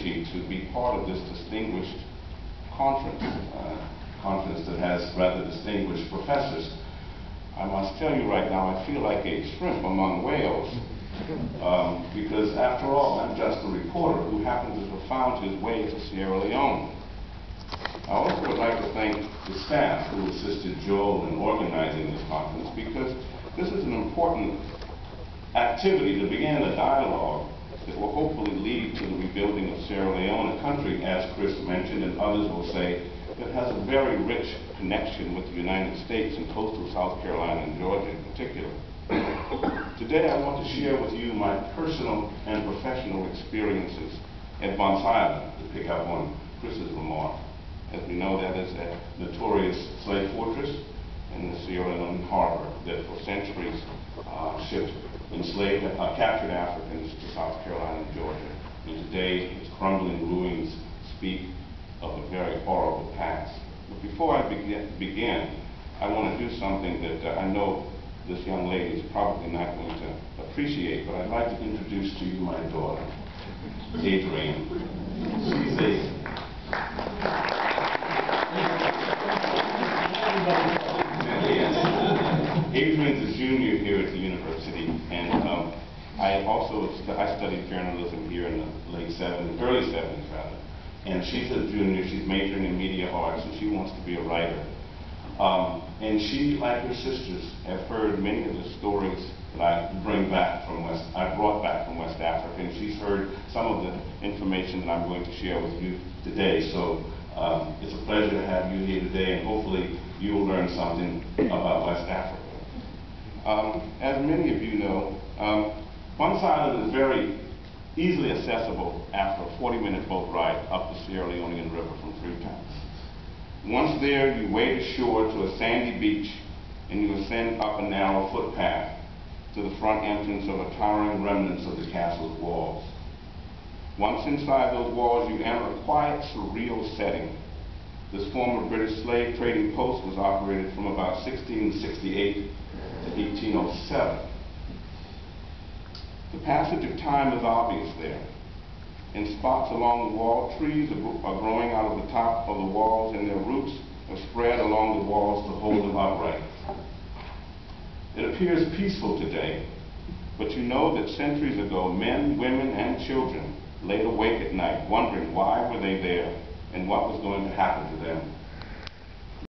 opportunity to be part of this distinguished conference, conference that has rather distinguished professors. I must tell you right now, I feel like a shrimp among whales, because after all, I'm just a reporter who happened to have found his way to Sierra Leone. I also would like to thank the staff who assisted Joel in organizing this conference, because this is an important activity to begin a dialogue that will hopefully lead to the rebuilding of Sierra Leone, a country, as Chris mentioned and others will say, that has a very rich connection with the United States and coastal South Carolina and Georgia in particular. Today I want to share with you my personal and professional experiences at Bunce Island, to pick up on Chris's remark. As we know, that is a notorious slave fortress in the Sierra Leone harbor that for centuries shipped enslaved, captured Africans to South Carolina and Georgia. And today, its crumbling ruins speak of a very horrible past. But before I begin, I want to do something that I know this young lady is probably not going to appreciate, but I'd like to introduce to you my daughter, Adrienne. Adrienne's a junior here at the university, and I studied journalism here in the early 70s rather. And she's a junior, she's majoring in media arts, and she wants to be a writer. And she, like her sisters, have heard many of the stories that I brought back from West Africa, and she's heard some of the information that I'm going to share with you today. So it's a pleasure to have you here today, and hopefully you will learn something about West Africa. As many of you know, Bunce Island is very easily accessible after a 40-minute boat ride up the Sierra Leone River from Freetown. Once there, you wade ashore to a sandy beach and you ascend up a narrow footpath to the front entrance of a towering remnants of the castle's walls. Once inside those walls, you enter a quiet, surreal setting. This former British slave trading post was operated from about 1668 to 1807. The passage of time is obvious there. In spots along the wall, trees are growing out of the top of the walls, and their roots are spread along the walls to hold them upright. It appears peaceful today, but you know that centuries ago, men, women, and children laid awake at night wondering why were they there and what was going to happen to them.